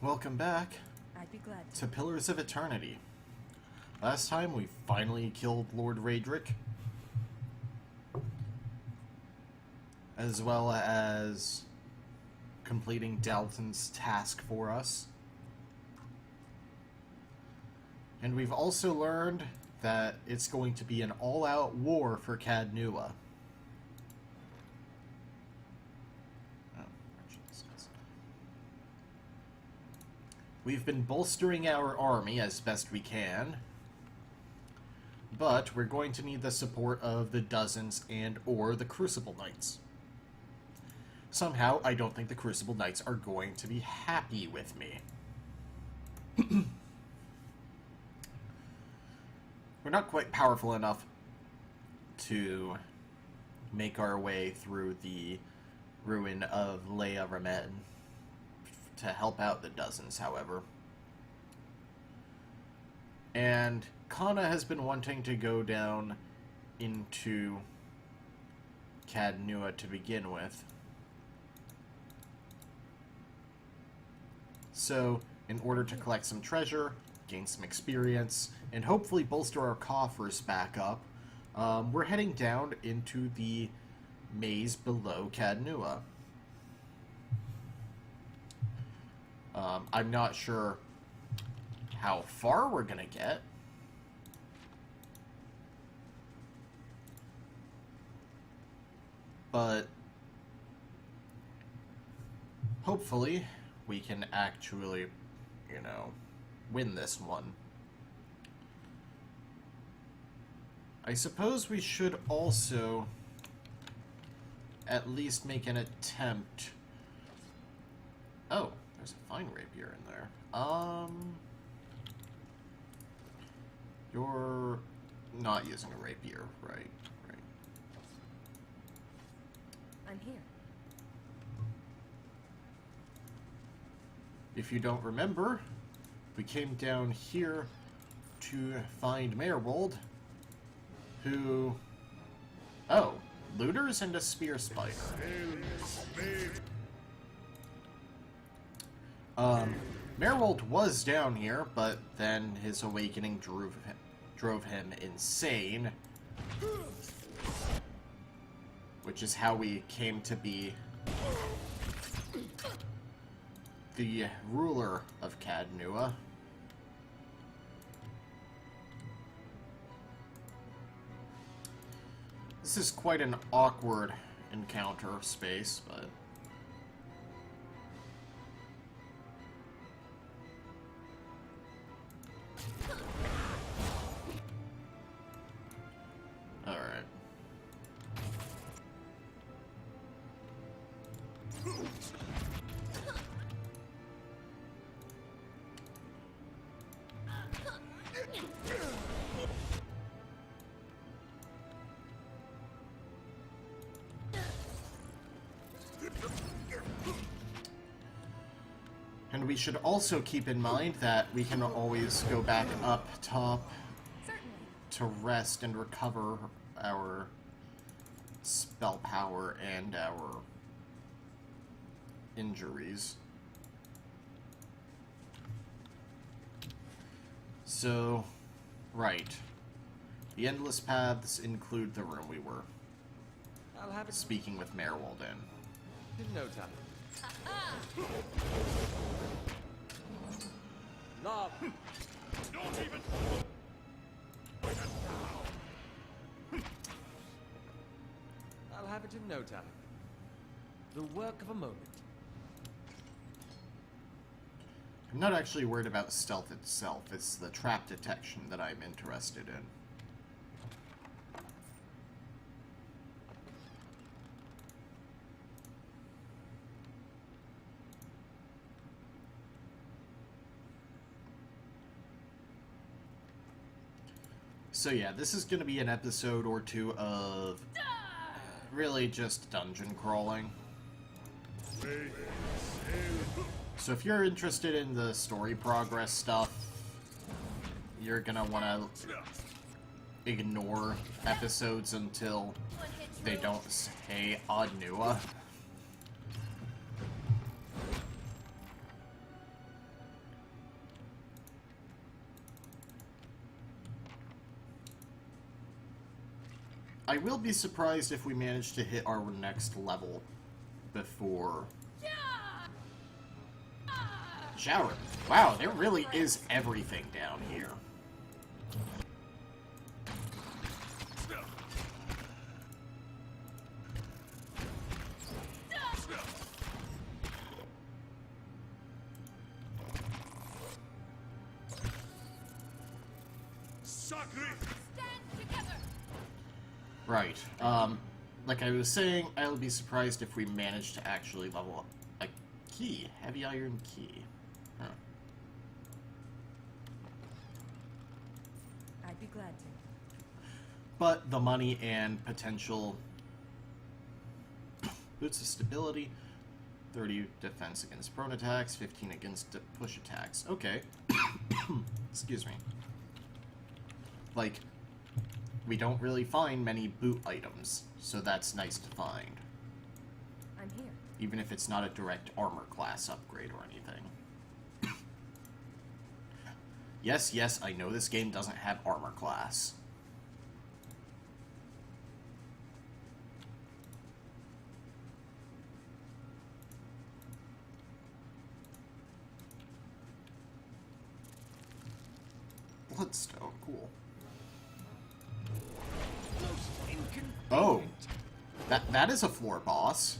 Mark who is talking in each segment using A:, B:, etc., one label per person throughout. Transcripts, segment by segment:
A: Welcome back
B: I'd be glad to.
A: to Pillars of Eternity. Last time we finally killed Lord Raedric, as well as completing Dalton's task for us. And we've also learned that it's going to be an all-out war for Caed Nua. We've been bolstering our army as best we can, but we're going to need the support of the Dozens and or the Crucible Knights. Somehow, I don't think the Crucible Knights are going to be happy with me. We're not quite powerful enough to make our way through the ruin of Leia Ramen to help out the Dozens, however. And Kana has been wanting to go down into Caed Nua to begin with. So, in order to collect some treasure, gain some experience, and hopefully bolster our coffers back up, we're heading down into the maze below Caed Nua. I'm not sure how far we're gonna get. But hopefully we can actually, win this one. I suppose we should also at least make an attempt. Oh, there's a fine rapier in there. You're not using a rapier, right? Right.
B: I'm here.
A: If you don't remember, we came down here to find Merwold, who... Oh, looters and a spear spider. Merwold was down here, but then his awakening drove him insane. Which is how we came to be the ruler of Caed Nua. This is quite an awkward encounter space, but... Alright. And we should also keep in mind that we can always go back up top to rest and recover our spell power and our injuries. So, right. The Endless Paths include the room we were speaking with Merwold in.
C: In no time. Love. Not even. I'll have it in no time. The work of a moment.
A: I'm not actually worried about stealth itself, it's the trap detection that I'm interested in. So yeah, this is going to be an episode or two of really just dungeon crawling. So if you're interested in the story progress stuff, you're going to want to ignore episodes until they don't say Caed Nua. I will be surprised if we manage to hit our next level before... Shower. Wow, there really is everything down here. Right. Like I was saying, I'll be surprised if we manage to actually level up a key. Heavy iron key. Huh.
B: I'd be glad to.
A: But the money and potential boots of stability, 30 defense against prone attacks, 15 against push attacks. Okay. Excuse me. Like, we don't really find many boot items, so that's nice to find.
B: I'm here.
A: Even if it's not a direct armor class upgrade or anything. Yes, I know this game doesn't have armor class. Bloodstone, cool. Oh, that is a floor boss.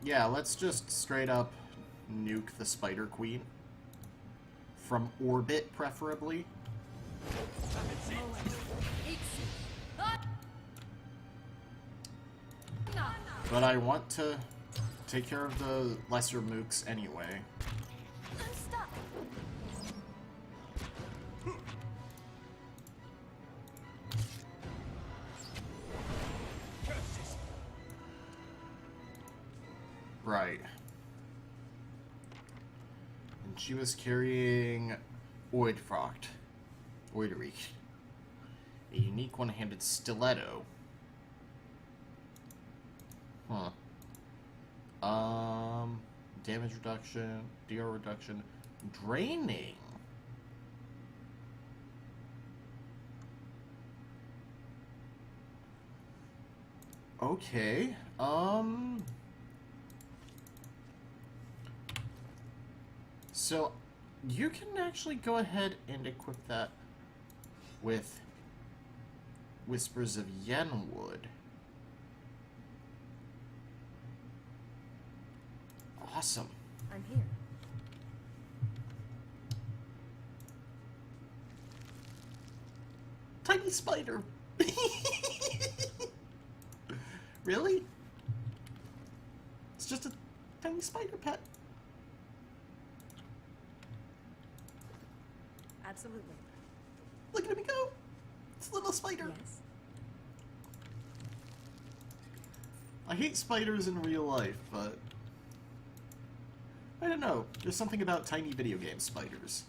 A: Yeah, let's just straight up nuke the Spider Queen. From orbit, preferably. But I want to take care of the lesser mooks anyway.
B: Stop.
A: Right. And she was carrying Oidfrocht. Oideric. A unique one-handed stiletto. Huh. Damage reduction, DR reduction, draining. Okay. So, you can actually go ahead and equip that with Whispers of Yenwood. Awesome.
B: I'm here.
A: Tiny spider. Really? It's just a tiny spider pet.
B: Absolutely.
A: Look at him go. It's a little spider.
B: Yes.
A: I hate spiders in real life, but I don't know. There's something about tiny video game spiders.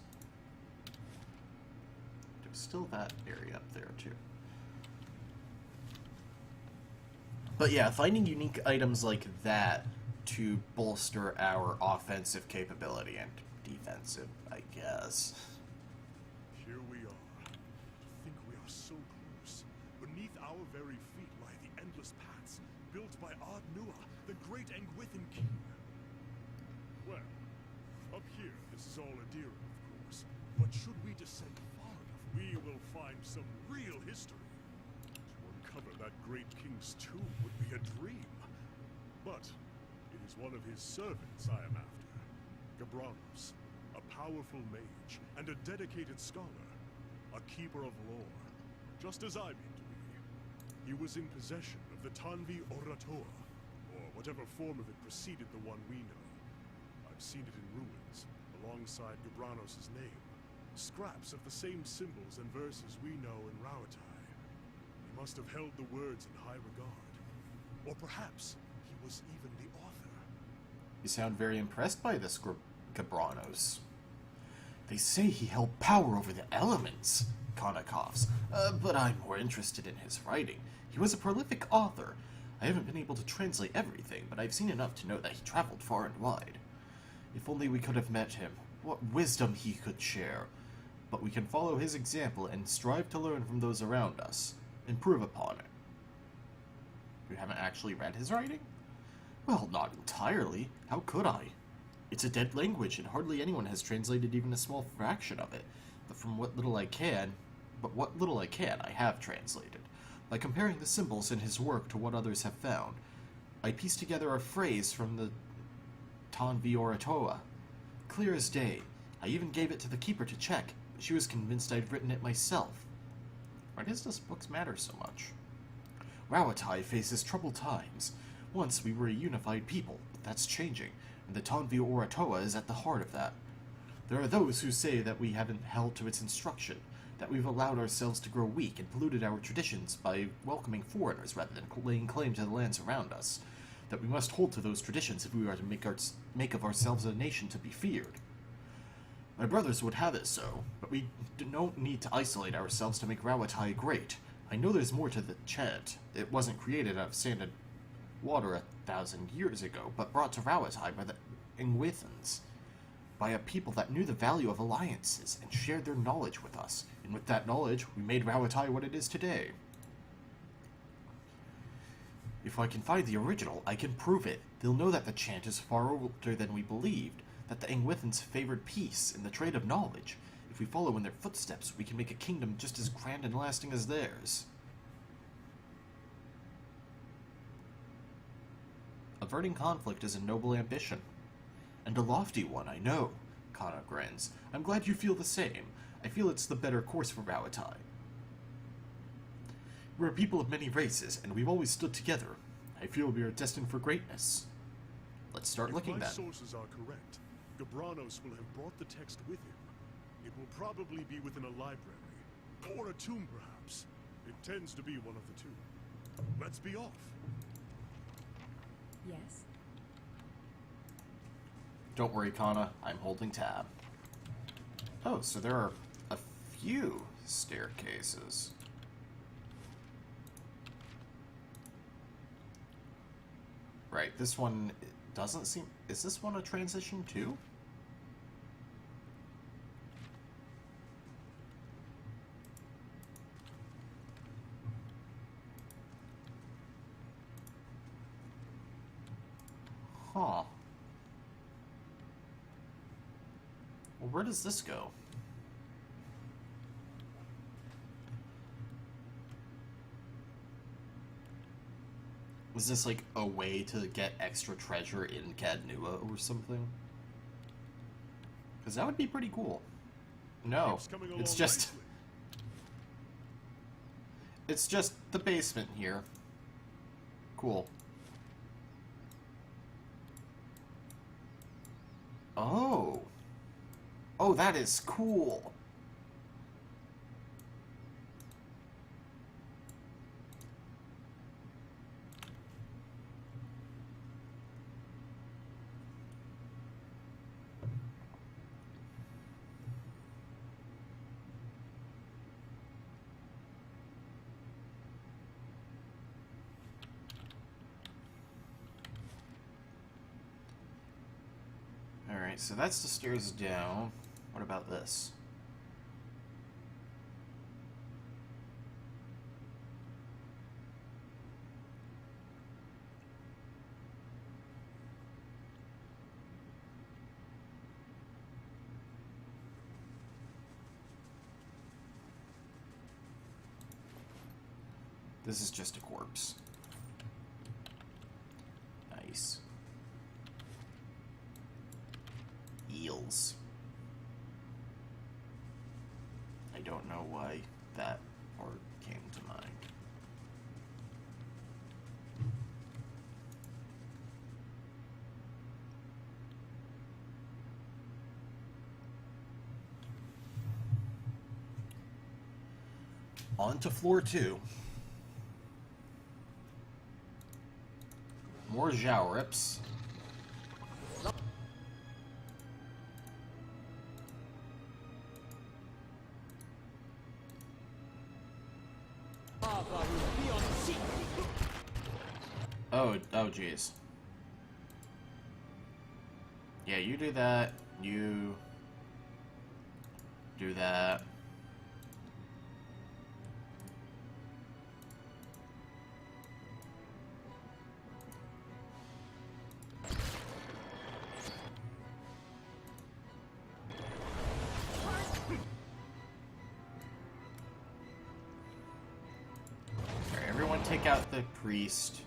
A: There's still that area up there, too. But yeah, finding unique items like that to bolster our offensive capability and defensive, I guess.
D: Here we are. To think we are so close. Beneath our very feet lie the endless paths built by Caed Nua, the great Angwithan king. Well, up here, this is all Adira, of course. But should we descend far enough, we will find some real history. To uncover that great king's tomb would be a dream. But it is one of his servants I am after. Gabranos, a powerful mage and a dedicated scholar. A keeper of lore, just as I mean to be. He was in possession of the Tanvi Orator, or whatever form of it preceded the one we know. I've seen it in ruins, alongside Gabranos' name. Scraps of the same symbols and verses we know in Rauatai. He must have held the words in high regard. Or perhaps he was even the author.
A: You sound very impressed by this, Gabranos. They say he held power over the elements, Kana coughs. But I'm more interested in his writing. He was a prolific author. I haven't been able to translate everything, but I've seen enough to know that he traveled far and wide. If only we could have met him. What wisdom he could share. but we can follow his example and strive to learn from those around us. Improve upon it. You haven't actually read his writing? Well, not entirely. How could I? It's a dead language, and hardly anyone has translated even a small fraction of it. But what little I can, I have translated. By comparing the symbols in his work to what others have found, I pieced together a phrase from the Tanvi Oratoa. Clear as day. I even gave it to the keeper to check, but she was convinced I'd written it myself. Why does this book matter so much? Rawatai faces troubled times. Once we were a unified people, but that's changing, and the Tanvi Oratoa is at the heart of that. There are those who say that we haven't held to its instruction, that we've allowed ourselves to grow weak and polluted our traditions by welcoming foreigners rather than laying claim to the lands around us, that we must hold to those traditions if we are to make of ourselves a nation to be feared. My brothers would have it so, but we don't need to isolate ourselves to make Rawatai great. I know there's more to the chant. It wasn't created out of sand and water 1,000 years ago, but brought to Rawatai by the Ingwithans, by a people that knew the value of alliances and shared their knowledge with us, and with that knowledge, we made Rawatai what it is today. If I can find the original, I can prove it. They'll know that the chant is far older than we believed, that the Ingwithans favored peace and the trade of knowledge. If we follow in their footsteps, we can make a kingdom just as grand and lasting as theirs. Averting conflict is a noble ambition. And a lofty one, I know. Kana grins. I'm glad you feel the same. I feel it's the better course for Rawatai. We're a people of many races, and we've always stood together. I feel we are destined for greatness. Let's start looking then.
D: If my sources are correct, Gabranos will have brought the text with him. It will probably be within a library. Or a tomb, perhaps. It tends to be one of the two. Let's be off.
B: Yes.
A: Don't worry, Kana. I'm holding tab. Oh, so there are a few staircases. Right, this one doesn't seem... Is this one a transition too? Huh. Well, where does this go? Was this like a way to get extra treasure in Caed Nua or something? Because that would be pretty cool. No, it's just... It's just the basement here. Cool. Oh. Oh, that is cool. Alright, so that's the stairs down. What about this? This is just a corpse. Nice. Eels. I don't know why that word came to mind. On to floor 2. More Zhao rips. Oh, jeez. Yeah, you do that. You do that. Alright, everyone take out the priest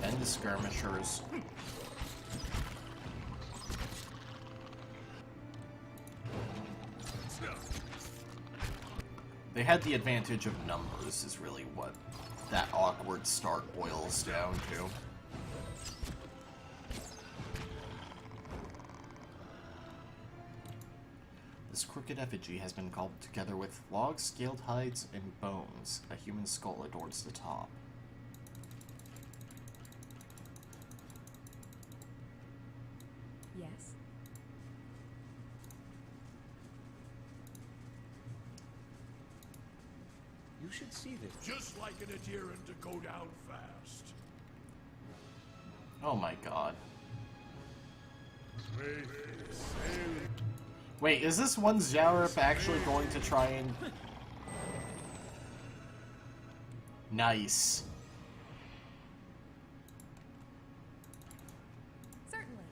A: and the skirmishers. They had the advantage of numbers, is really what that awkward start boils down to. This crooked effigy has been cobbled together with logs, scaled hides, and bones. A human skull adorns the top.
B: Yes.
C: You should see this.
D: Just like an adherent to go down fast.
A: Oh my god.
D: Wait, sail.
A: Wait, is this one Zyarup actually going to try and... Nice.
B: Certainly.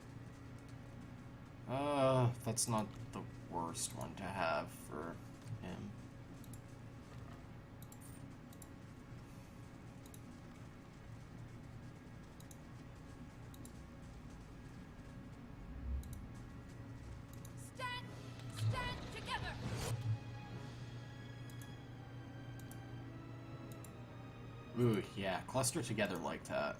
A: That's not the worst one to have for him.
B: Stand together.
A: Ooh, yeah, cluster together like that.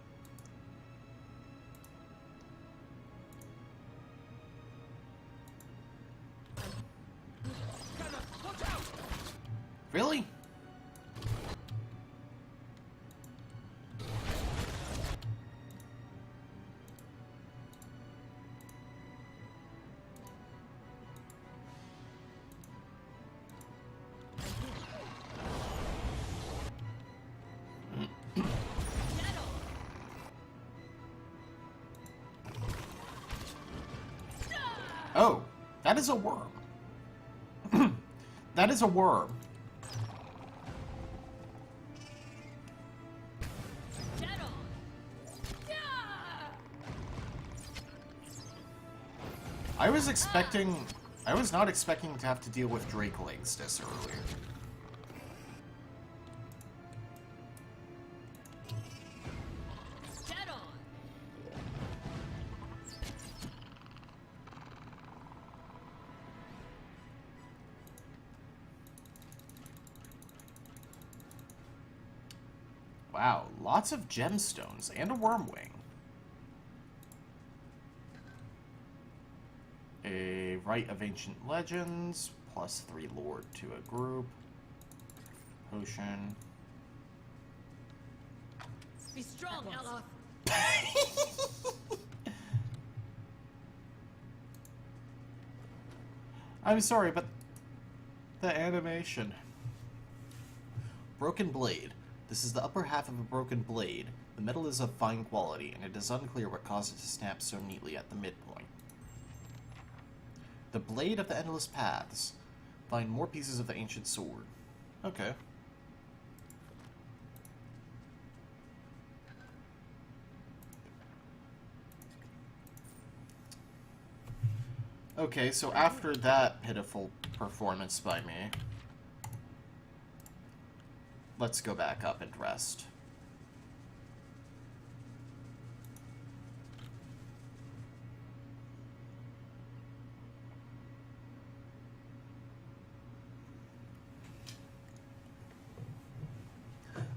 A: Really? Oh, that is a worm. That is a worm. I was not expecting to have to deal with Drake Legs this earlier. Wow, lots of gemstones and a wormwing. A Rite of Ancient Legends, +3 Lord to a group. Potion.
B: Be strong, Ella.
A: I'm sorry, but the animation. Broken Blade. This is the upper half of a broken blade. The metal is of fine quality, and it is unclear what caused it to snap so neatly at the midpoint. The Blade of the Endless Paths. Find more pieces of the ancient sword. Okay. Okay, so after that pitiful performance by me, let's go back up and rest.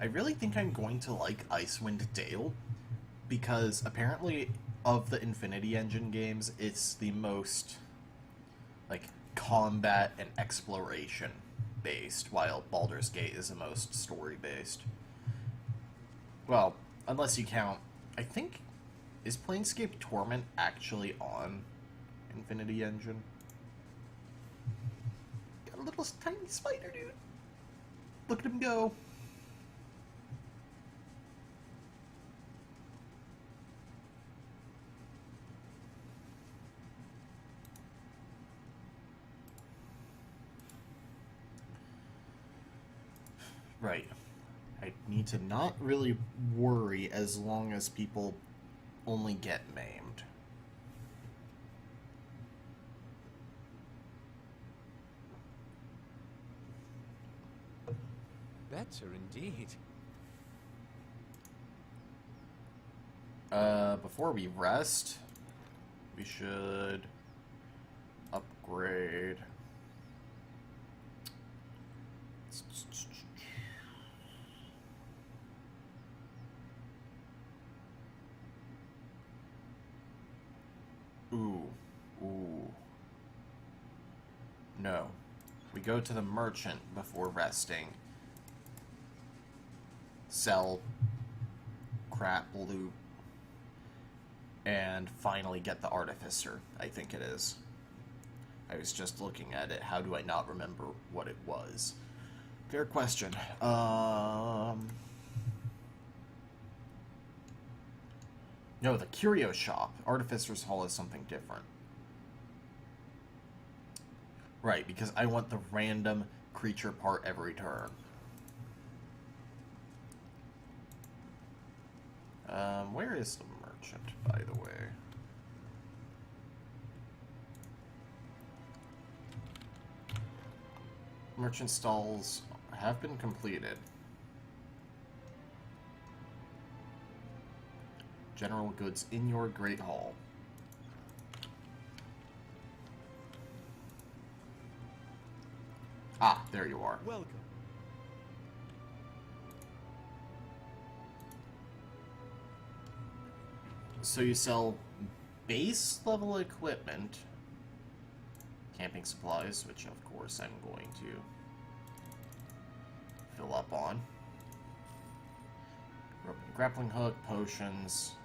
A: I really think I'm going to like Icewind Dale, because apparently of the Infinity Engine games, it's the most, like, combat and exploration based, while Baldur's Gate is the most story based. Well, unless you count, I think, is Planescape Torment actually on Infinity Engine? Got a little tiny spider, dude. Look at him go. Right. I need to not really worry as long as people only get maimed.
C: Better indeed.
A: Before we rest, we should upgrade. Ooh. No. We go to the merchant before resting. Sell crap, loot, and finally get the artificer, I think it is. I was just looking at it. How do I not remember what it was? Fair question. No, the curio shop. Artificer's Hall is something different. Right, because I want the random creature part every turn. Where is the merchant, by the way? Merchant stalls have been completed. General goods in your great hall. Ah, there you are.
C: Welcome.
A: So you sell base level equipment, camping supplies, which of course I'm going to fill up on, grappling hook, potions,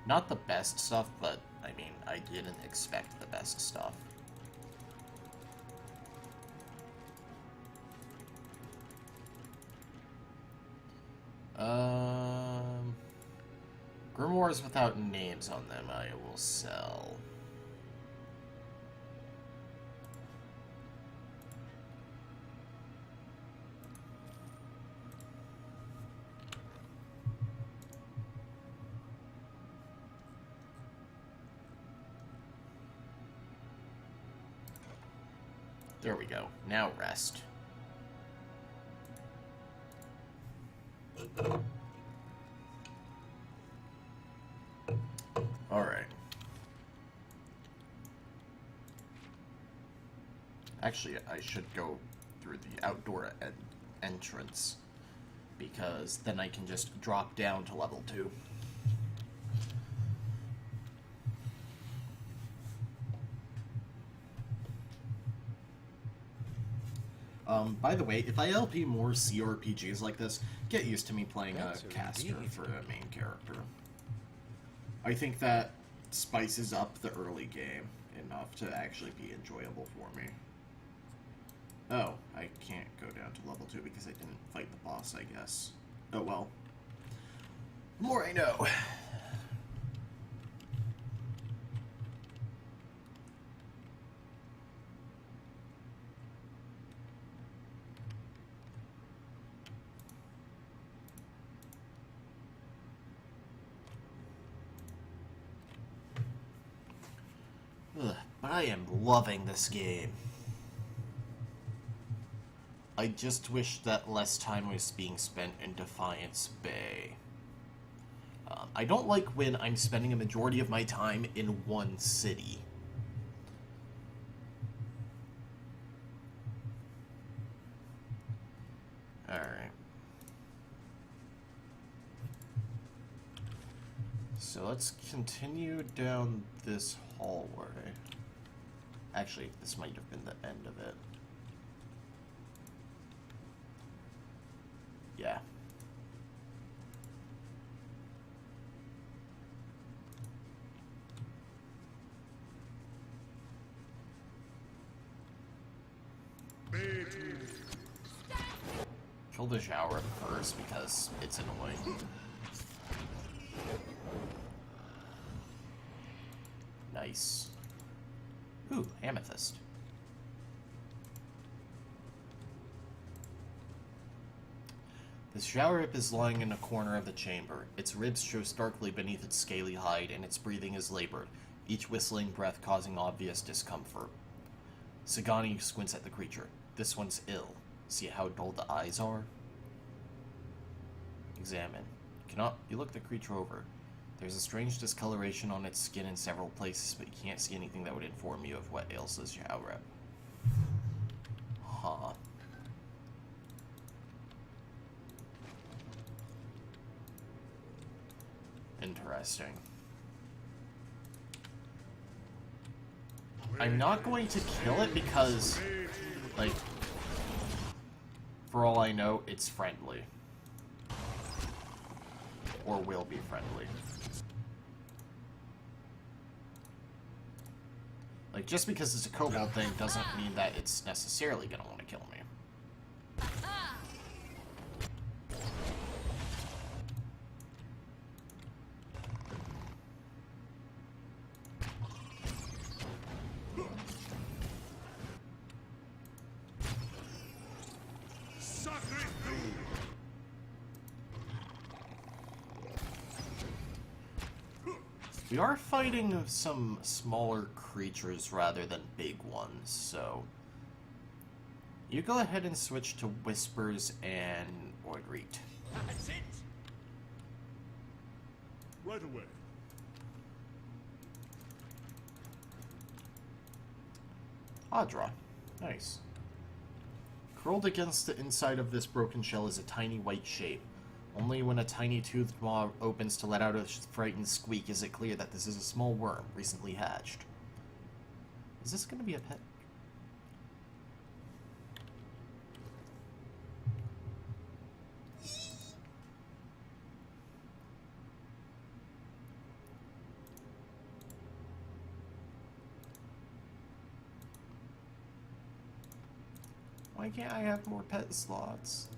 A: not the best stuff, but I mean, I didn't expect the best stuff. Grimoires without names on them I will sell. There we go. Now rest. Alright. Actually, I should go through the outdoor entrance, because then I can just drop down to level 2. By the way, if I LP more CRPGs like this, get used to me playing a caster for a main character. I think that spices up the early game enough to actually be enjoyable for me. Oh, I can't go down to level 2 because I didn't fight the boss, I guess. Oh well. The more I know. Ugh, but I am loving this game. I just wish that less time was being spent in Defiance Bay. I don't like when I'm spending a majority of my time in one city. Alright. So let's continue down this hallway. Actually, this might have been the end of it. Yeah. Kill the shower first because it's annoying. Nice. Ooh, amethyst. The Jaurip is lying in a corner of the chamber. Its ribs show starkly beneath its scaly hide, and its breathing is labored, each whistling breath causing obvious discomfort. Sagani squints at the creature. This one's ill. See how dull the eyes are? Examine. You look the creature over. There's a strange discoloration on its skin in several places, but you can't see anything that would inform you of what ails this Jaurep. Huh. Interesting. I'm not going to kill it because, like, for all I know, it's friendly. Or will be friendly. Like, just because it's a kobold thing doesn't mean that it's necessarily gonna want to kill me. We are fighting some smaller creatures rather than big ones, so you go ahead and switch to Whispers and Oidreet.
C: That's it!
D: Right away.
A: Audra. Nice. Curled against the inside of this broken shell is a tiny white shape. Only when a tiny toothed maw opens to let out a frightened squeak is it clear that this is a small worm, recently hatched. Is this going to be a pet? Why can't I have more pet slots?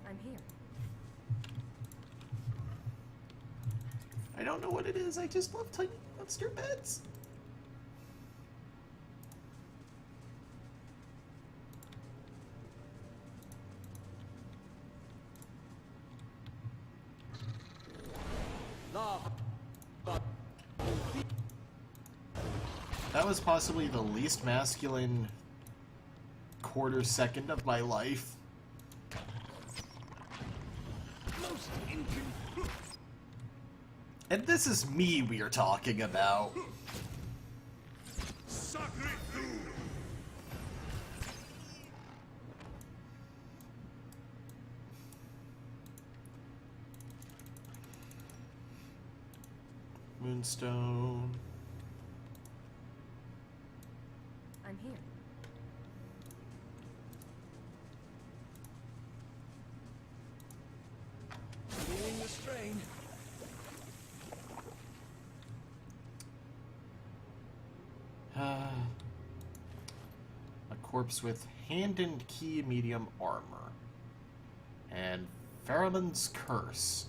B: I'm here.
A: I don't know what it is, I just love tiny monster pets. That was possibly the least masculine quarter second of my life. And this is me we are talking about. Moonstone.
B: I'm here.
C: Feeling the strain.
A: A corpse with hand and key medium armor. And Pheromone's Curse.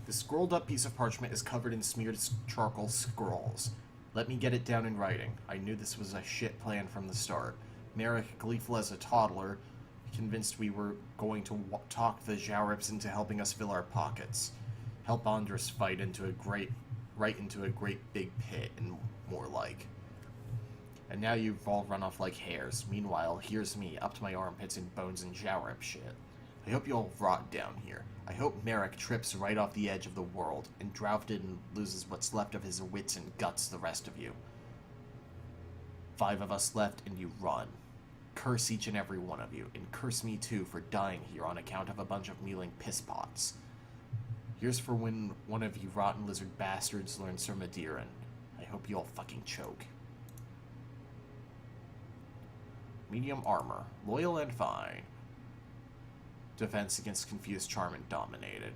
A: The scrolled up piece of parchment is covered in smeared charcoal scrolls. Let me get it down in writing. I knew this was a shit plan from the start. Merrick, gleeful as a toddler, convinced we were going to talk the Jaurips into helping us fill our pockets. Help Andres fight right into a great big pit, and more like. And now you've all run off like hares. Meanwhile, here's me, up to my armpits in bones and Jaurip shit. I hope you all rot down here. I hope Merrick trips right off the edge of the world, and Droufden loses what's left of his wits and guts the rest of you. 5 of us left, and you run. Curse each and every one of you, and curse me too for dying here on account of a bunch of mewling pisspots. Here's for when one of you rotten lizard bastards learns Sermadiran. I hope you all fucking choke. Medium armor. Loyal and fine. Defense against confused, charm, and dominated.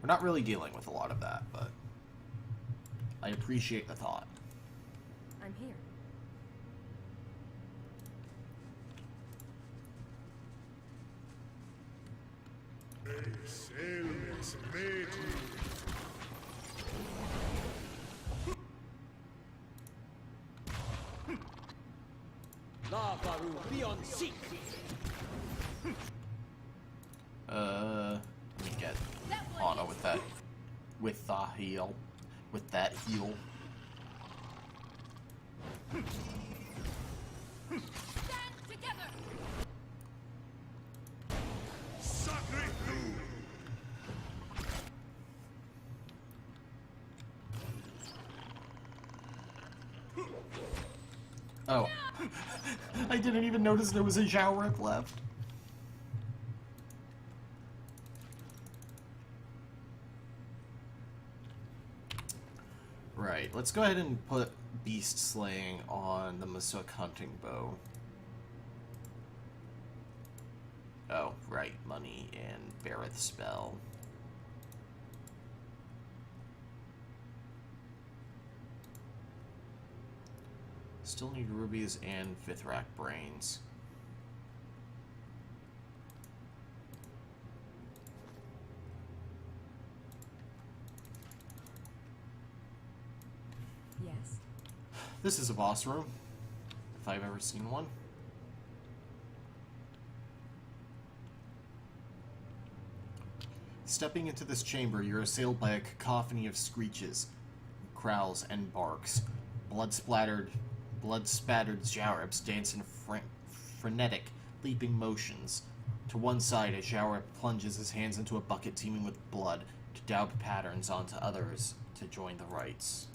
A: We're not really dealing with a lot of that, but I appreciate the thought.
B: I'm here.
C: Lavaru beyond seek.
A: Let me get Anna with that. With the heal. With that heal.
B: Stand together!
D: Sacre
A: Oh. I didn't even notice there was a Zhao rep left. Right, let's go ahead and put beast slaying on the Masuk hunting bow. Oh, right, money and Bareth spell. Still need rubies and fifth rack brains.
B: Yes.
A: This is a boss room, if I've ever seen one. Stepping into this chamber, you're assailed by a cacophony of screeches, growls, and barks. Blood-spattered Zhaurabs dance in frenetic, leaping motions. To one side, a Zhaurab plunges his hands into a bucket teeming with blood to daub patterns onto others to join the rites.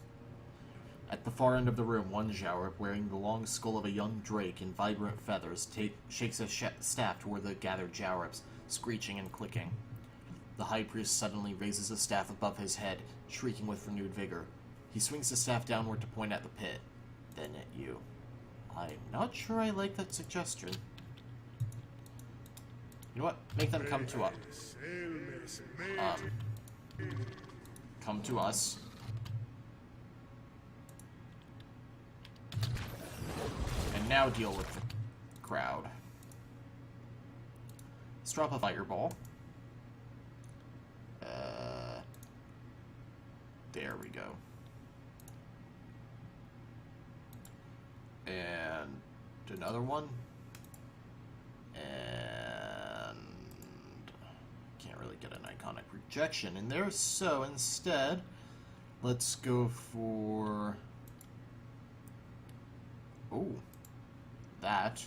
A: At the far end of the room, one Zhaurab, wearing the long skull of a young drake in vibrant feathers, shakes a staff toward the gathered Zhaurabs, screeching and clicking. The High Priest suddenly raises a staff above his head, shrieking with renewed vigor. He swings the staff downward to point at the pit, then at you. I'm not sure I like that suggestion. You know what? Make them come to us. Come to us. And now deal with the crowd. Let's drop a fireball. There we go. And another one. And can't really get an iconic projection in there, so instead, let's go for... Oh, that.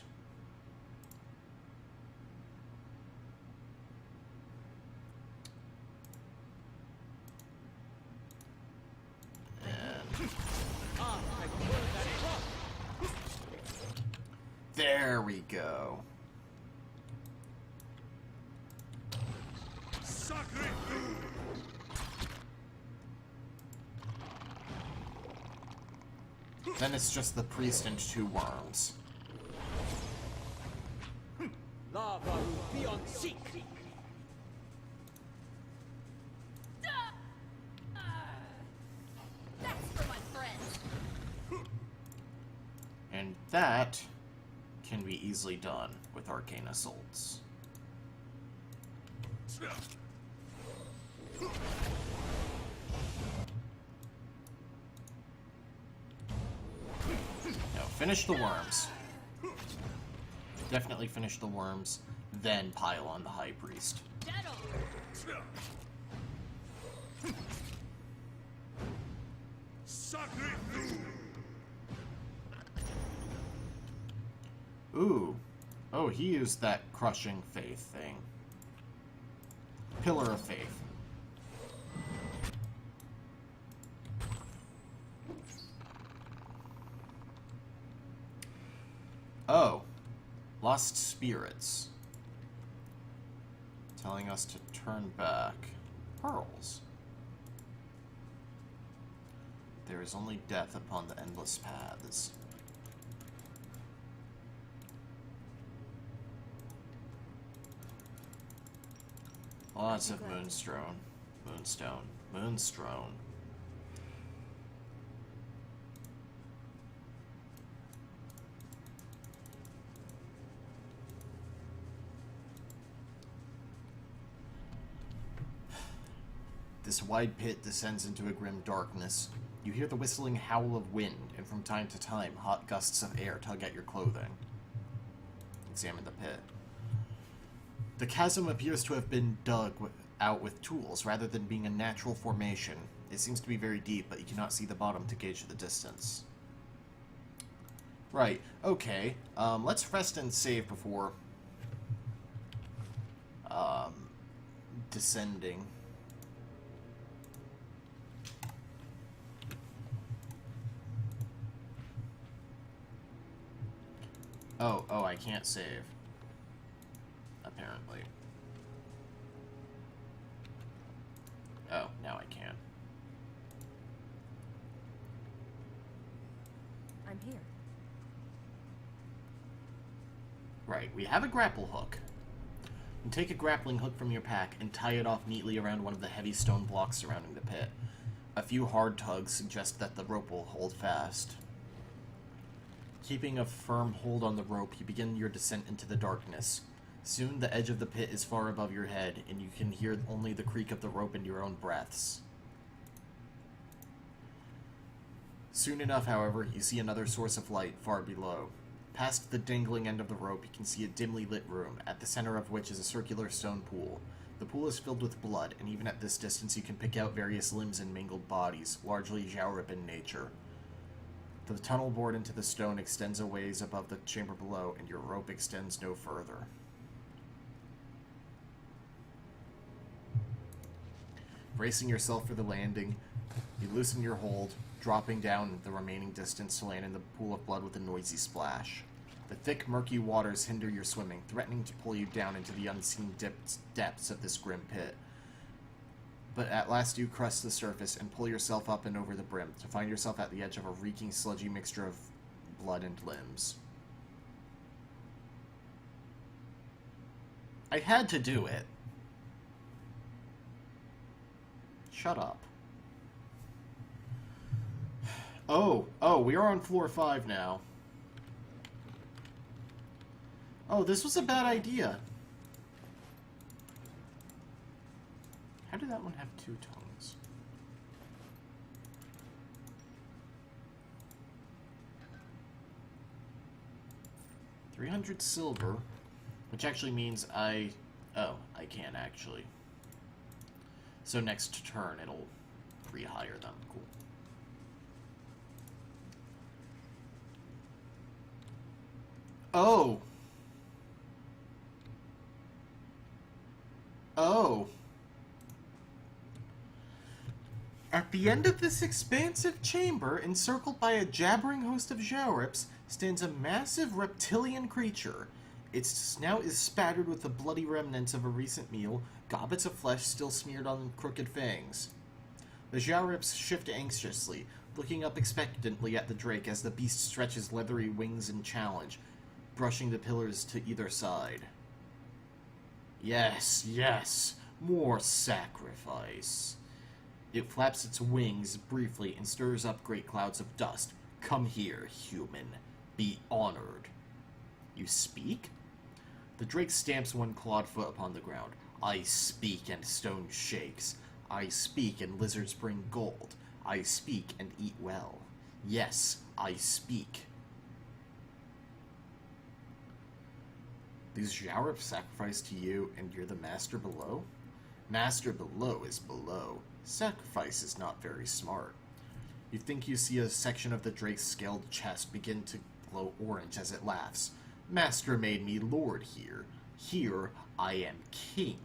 A: There we go.
D: Sacre
A: Then it's just the priest and two worms.
C: Lavaru beyond seek.
B: That's for my friends.
A: And that can be easily done with arcane assaults. Now finish the worms. Definitely finish the worms, then pile on the High Priest.
D: Sacre
A: Ooh. Oh, he used that crushing faith thing. Pillar of faith. Oh. Lost spirits. Telling us to turn back. Pearls. There is only death upon the endless paths. Lots of moonstone. Moonstone. This wide pit descends into a grim darkness. You hear the whistling howl of wind, and from time to time, hot gusts of air tug at your clothing. examine the pit. The chasm appears to have been dug out with tools, rather than being a natural formation. It seems to be very deep, but you cannot see the bottom to gauge the distance. Right, okay. Let's rest and save before descending. Oh, I can't save. Apparently. Oh, now I can.
E: I'm here.
A: Right, we have a grapple hook. You take a grappling hook from your pack and tie it off neatly around one of the heavy stone blocks surrounding the pit. A few hard tugs suggest that the rope will hold fast. Keeping a firm hold on the rope, you begin your descent into the darkness. Soon, the edge of the pit is far above your head, and you can hear only the creak of the rope and your own breaths. Soon enough, however, you see another source of light far below. Past the dangling end of the rope, you can see a dimly lit room, at the center of which is a circular stone pool. The pool is filled with blood, and even at this distance you can pick out various limbs and mangled bodies, largely Xiaorip in nature. The tunnel bored into the stone extends a ways above the chamber below, and your rope extends no further. Bracing yourself for the landing, you loosen your hold, dropping down the remaining distance to land in the pool of blood with a noisy splash. The thick, murky waters hinder your swimming, threatening to pull you down into the unseen depths of this grim pit. But at last you crest the surface and pull yourself up and over the brim, to find yourself at the edge of a reeking, sludgy mixture of blood and limbs. I had to do it. Shut up. Oh, we are on floor 5 now. Oh, this was a bad idea. How did that one have 2 tongues? $300 silver, which actually means I can actually. So next turn it'll rehire them. Cool. Oh. At the end of this expansive chamber, encircled by a jabbering host of Xiaorips, stands a massive reptilian creature. Its snout is spattered with the bloody remnants of a recent meal, gobbets of flesh still smeared on crooked fangs. The Xiaorips shift anxiously, looking up expectantly at the drake as the beast stretches leathery wings in challenge, brushing the pillars to either side. Yes, more sacrifice. It flaps its wings briefly and stirs up great clouds of dust. Come here, human. Be honored. You speak? The drake stamps one clawed foot upon the ground. I speak and stone shakes. I speak and lizards bring gold. I speak and eat well. Yes, I speak. These Xiaorip sacrifice to you, and you're the master below? Master below is below. Sacrifice is not very smart. You think you see a section of the drake's scaled chest begin to glow orange as it laughs. Master made me lord here. Here I am king.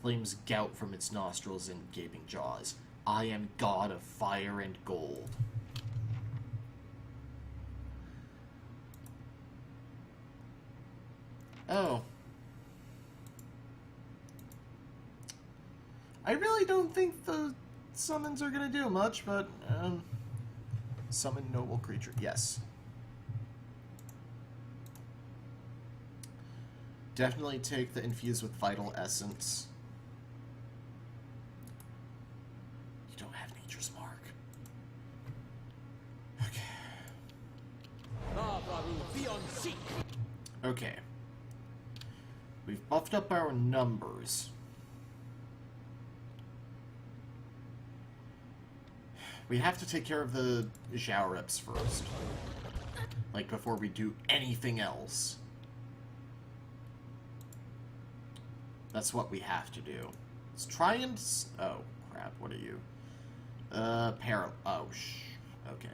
A: Flames gout from its nostrils and gaping jaws. I am god of fire and gold. Oh. I really don't think the summons are gonna do much, but, summon noble creature. Yes. Definitely take the infuse with vital essence. You don't have nature's mark. Okay. Okay. We've buffed up our numbers. We have to take care of the Xiaorips first. Like, before we do anything else. That's what we have to do. Let's try and... Oh, crap. What are you? Oh, okay.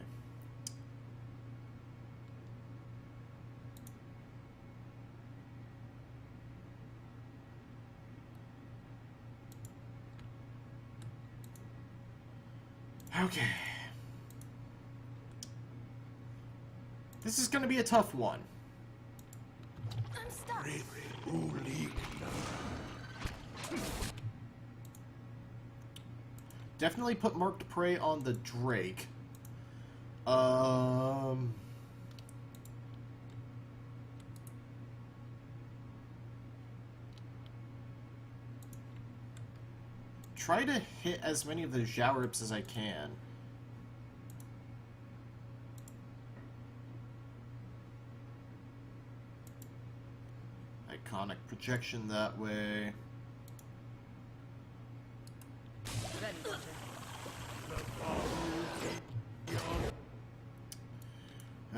A: Okay. This is gonna be a tough one.
B: I'm stuck.
A: Definitely put marked prey on the Drake. Try to hit as many of the Zhaorips as I can. Iconic projection that way.
B: Ready, Hunter.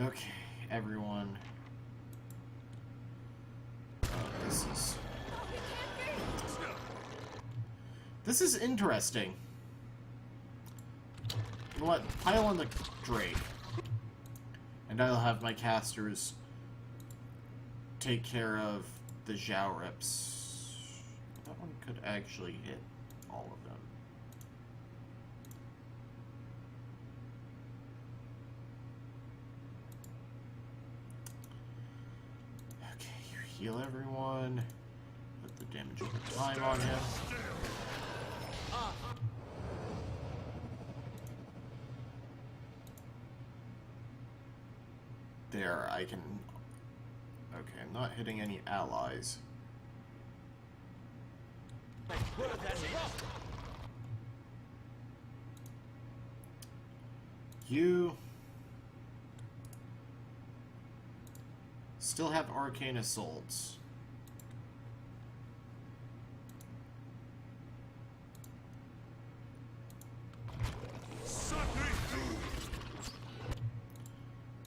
A: Okay, everyone. This is interesting. You know what? Pile on the Drake. And I'll have my casters take care of the Zhaorips. That one could actually hit all of them. Okay, you heal everyone. Put the damage over time on him. There, I can... Okay, I'm not hitting any allies. You... still have arcane assaults.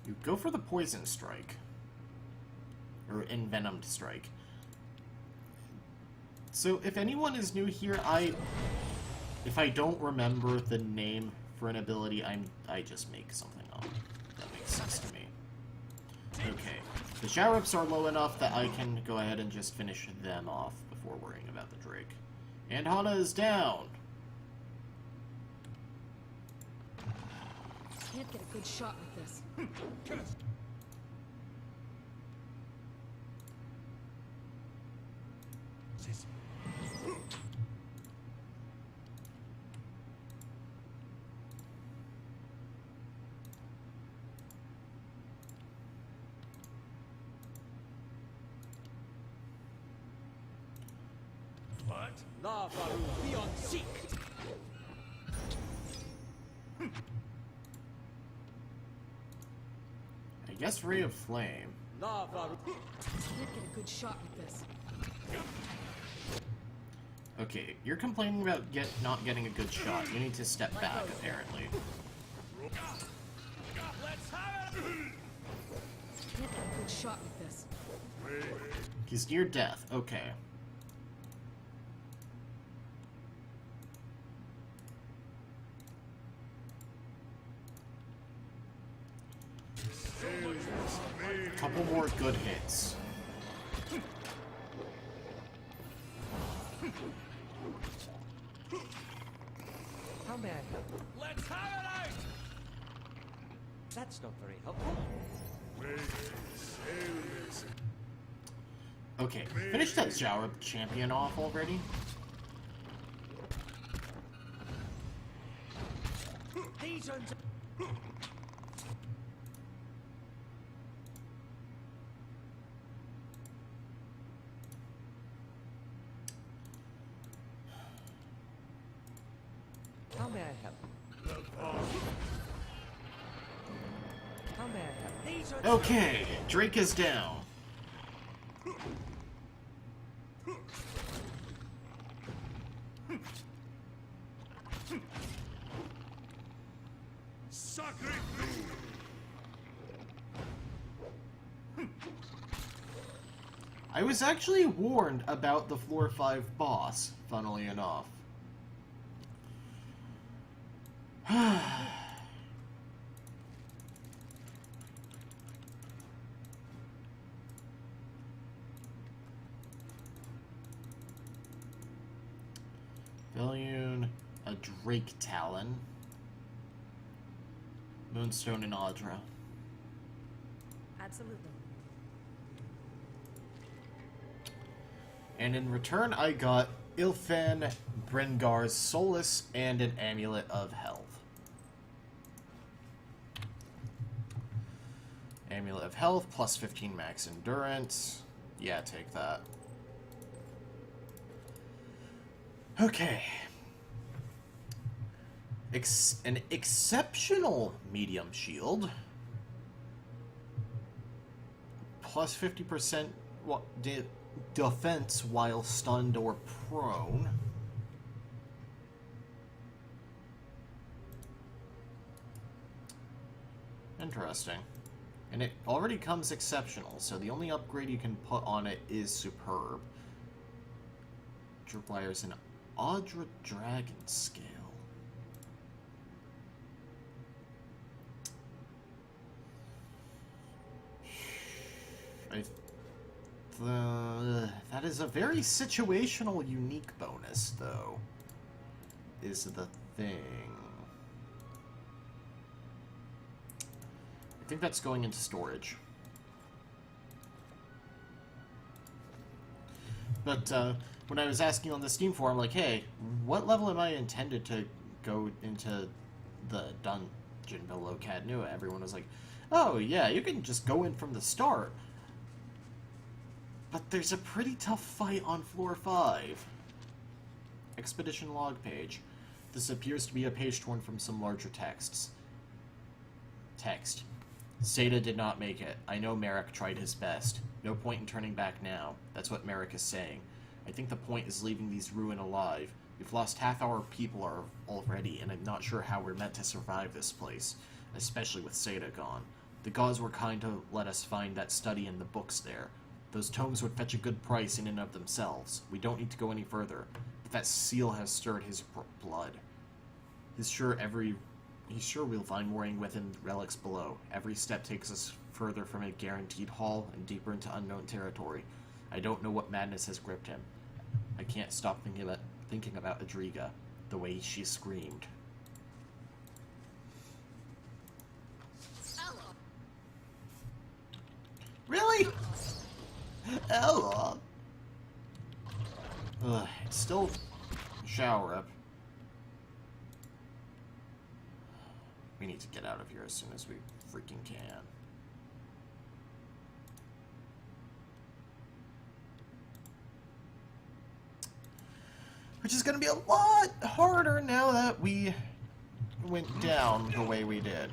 A: You go for the poison strike. Or envenomed strike. So if anyone is new here, if I don't remember the name for an ability, I just make something up. That makes sense to me. Okay. The Zhaorips are low enough that I can go ahead and just finish them off before worrying about the Drake. And Hana is down!
B: Can't get a good shot with this.
C: What? La Faru, beyond seek!
A: I guess Ray of Flame.
C: La Faru.
B: Can't get a good shot with this.
A: Okay, you're complaining about not getting a good shot. You need to step back, apparently.
C: Let's have it!
B: Can't get a good shot with this.
A: He's near death. Okay. Couple more good hits.
C: How may I help? Let's have it out! That's not very helpful.
A: Okay, finish that Zhaorip champion off already.
C: These are... How may I help? How may I help? These are...
A: Okay, Drake is down. I was actually warned about the floor 5 boss, funnily enough. Villian, a Drake Talon, Moonstone, and Audra.
B: Absolutely.
A: And in return, I got Ilfan, Brengar's Solace, and an Amulet of Health. Amulet of Health, plus 15 max endurance. Yeah, take that. Okay. An exceptional medium shield. Plus 50% defense while stunned or prone. Interesting. And it already comes exceptional, so the only upgrade you can put on it is superb. Requires an Audra Dragon Scale. That is a very situational, unique bonus, though, is the thing. I think that's going into storage. But when I was asking on the Steam forum, like, hey, what level am I intended to go into the dungeon below Caed Nua? Everyone was like, oh, yeah, you can just go in from the start. But there's a pretty tough fight on floor 5. Expedition log page. This appears to be a page torn from some larger texts. Text. Seda did not make it. I know Merrick tried his best. No point in turning back now. That's what Merrick is saying. I think the point is leaving these ruin alive. We've lost half our people already, and I'm not sure how we're meant to survive this place, especially with Seda gone. The gods were kind to let us find that study in the books there. Those tomes would fetch a good price in and of themselves. We don't need to go any further. But that seal has stirred his blood. He's sure we'll find mooring within relics below. Every step takes us further from a guaranteed haul and deeper into unknown territory. I don't know what madness has gripped him. I can't stop thinking about Adriga, the way she screamed. Really? Ella? Ugh, it's still shower up. We need to get out of here as soon as we freaking can. Which is going to be a lot harder now that we went down the way we did.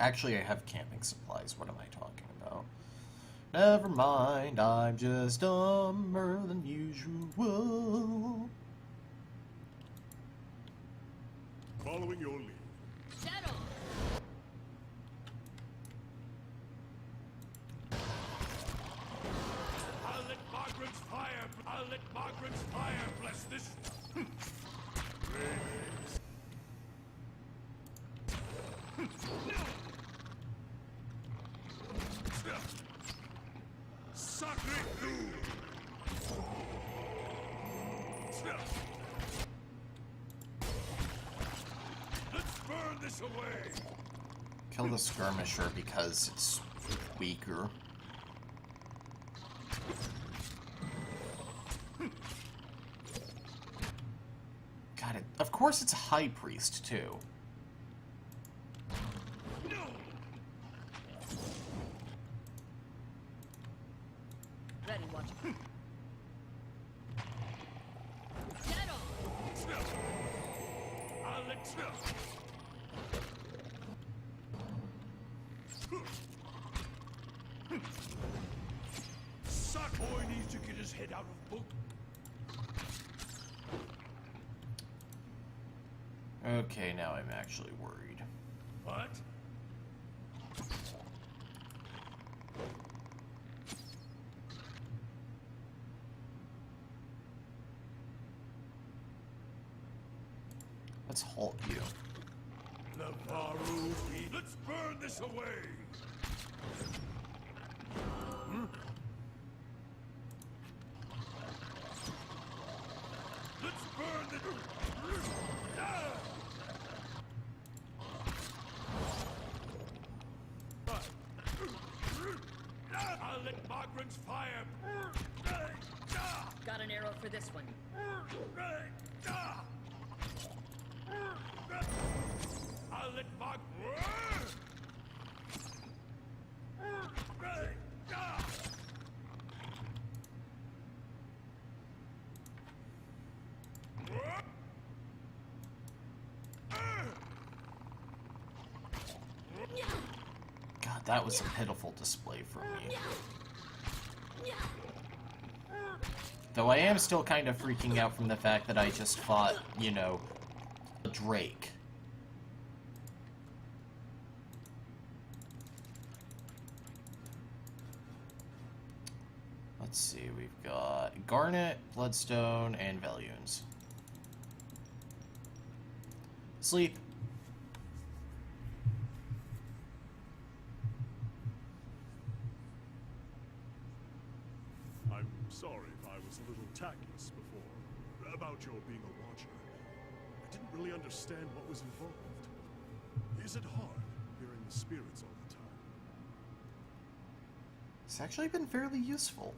A: Actually, I have camping supplies. What am I talking about? Never mind, I'm just dumber than usual.
D: Following your lead.
B: Settle.
D: I'll let Margaret's fire bless this. Sacre Let's burn this away.
A: Kill the skirmisher because it's weaker. God, of course it's a high priest too.
B: Ready, watch it. Settle.
D: Sackboy needs to get his head out of book.
A: Okay, now I'm actually worried.
D: What?
A: Let's halt you.
D: Let's burn this away! Let's burn this... I'll let Margaret's fire...
B: Got an arrow for this one.
D: I'll let Mark...
A: God, that was a pitiful display for me. Though I am still kind of freaking out from the fact that I just fought, you know, a Drake. Let's see, we've got Garnet, Bloodstone, and Valunes. Sleep.
D: I'm sorry if I was a little tactless before, about your being a watcher. I didn't really understand what was involved. Is it hard, hearing the spirits all the time?
A: It's actually been fairly useful.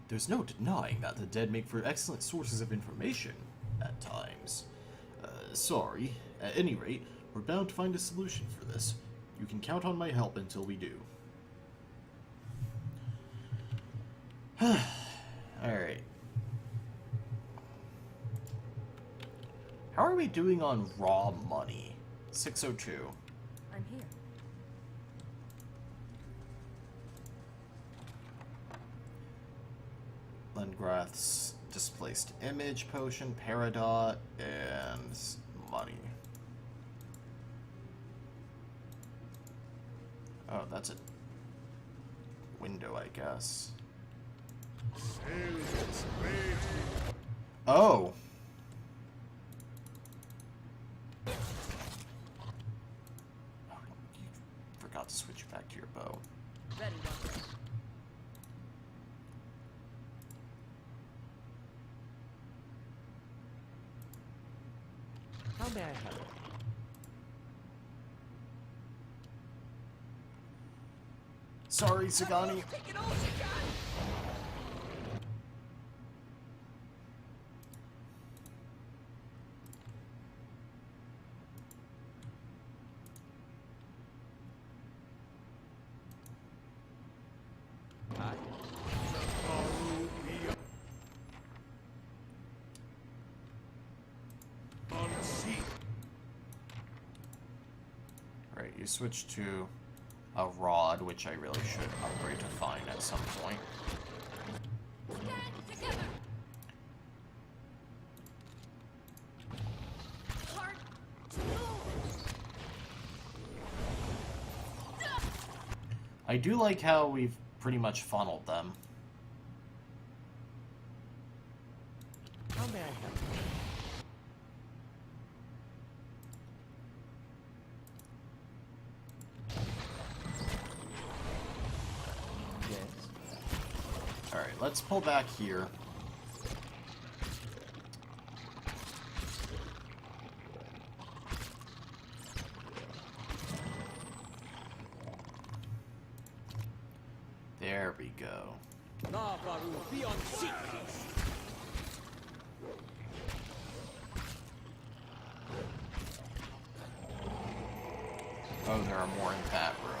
A: There's no denying that the dead make for excellent sources of information, at times. Sorry. At any rate, we're bound to find a solution for this. You can count on my help until we do. Alright. How are we doing on raw money? 602.
B: I'm here.
A: Lengrath's displaced image potion, Peridot, and money. Oh, that's a window, I guess. Oh! Oh, you forgot to switch back to your bow.
B: Ready, Walker.
C: How may I help?
A: Sorry, Sagani.
B: Take it all you got!
A: Right, you switch to a rod, which I really should upgrade to fine at some point.
B: Stand together! Heart to
A: I do like how we've pretty much funneled them.
C: How may I help? Yes.
A: Alright, let's pull back here. There we go.
C: Navaru, be on seat!
A: Oh, there are more in that room.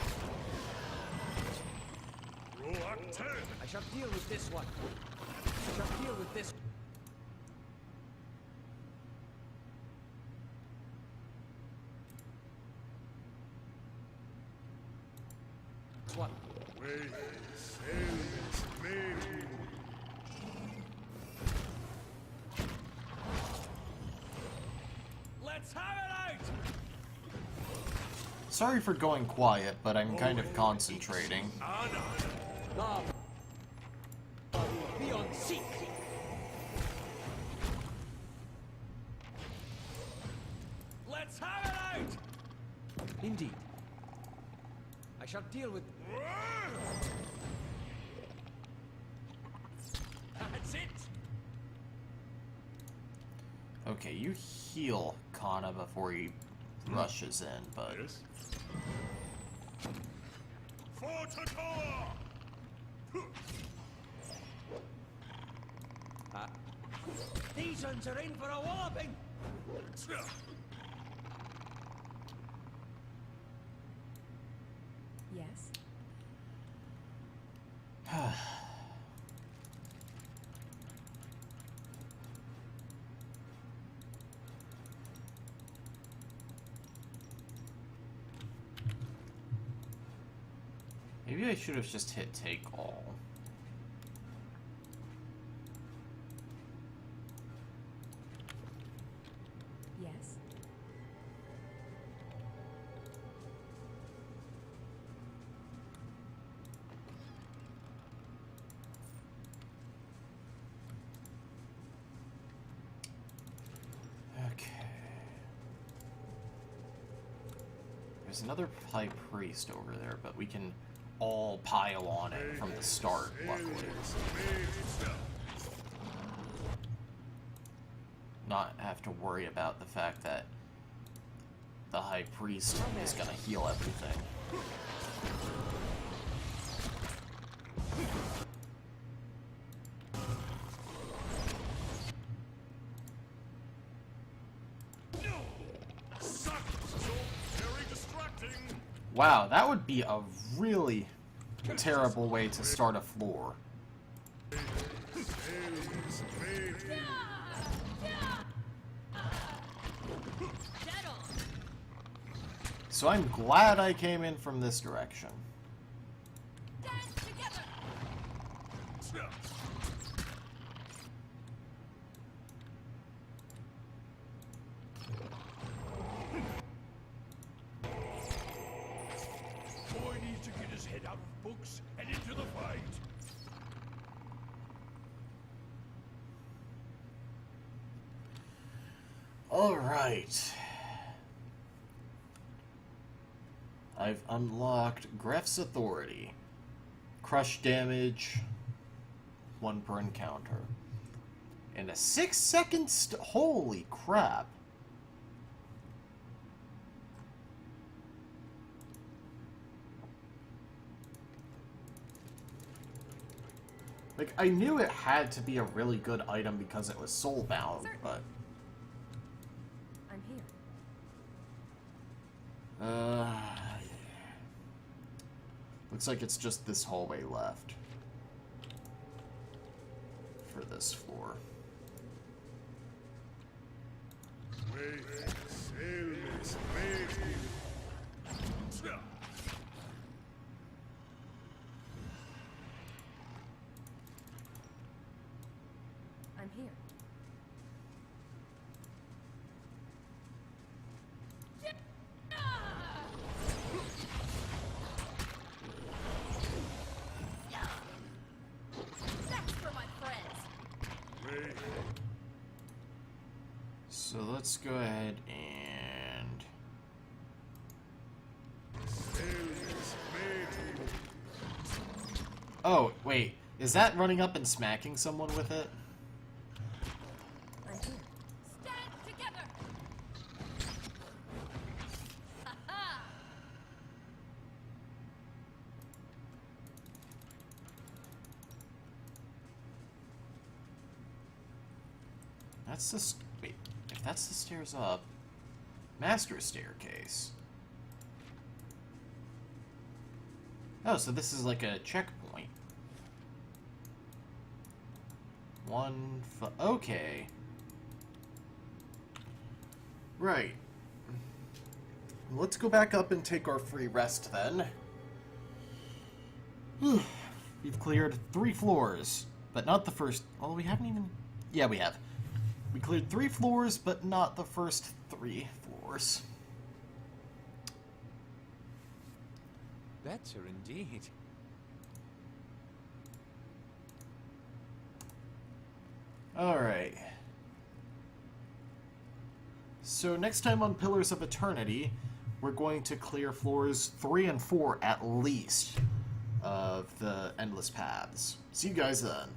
D: Roak 10!
C: I shall deal with this one. I shall deal with this. One.
D: Way sails maybe.
C: Let's have it out!
A: Sorry for going quiet, but I'm kind of concentrating.
C: Navaru, be on seat! Let's have it out! Indeed. I shall deal with... That's it!
A: Okay, you heal Kana before he rushes in, but...
D: Yes. For Takoa!
C: These ones are in for a walloping!
B: Yes.
A: Maybe I should have just hit take all.
B: Yes.
A: Okay. There's another high priest over there, but we can all pile on it from the start, luckily. Not have to worry about the fact that the high priest is gonna heal everything. Wow, that would be a really terrible way to start a floor. So I'm glad I came in from this direction.
D: Boy needs to get his head out of books and into the fight.
A: All right. I've unlocked Gref's Authority. Crush damage, 1 per encounter. And a 6-second holy crap. Like, I knew it had to be a really good item because it was soulbound, but...
B: I'm here.
A: Looks like it's just this hallway left for this floor.
B: I'm here. That's for my friends.
A: So let's go ahead and... Oh, wait. Is that running up and smacking someone with it?
B: I'm here. Stand together. Ha-ha!
A: That's the... Wait. If that's the stairs up... Master staircase. Oh, so this is like a checkpoint. Okay. Right. Let's go back up and take our free rest then. We've cleared 3 floors, but not the first... Although we haven't even... Yeah, we have. We cleared 3 floors, but not the first 3 floors.
C: Better indeed.
A: Alright. So next time on Pillars of Eternity, we're going to clear floors 3 and 4 at least of the Endless Paths. See you guys then.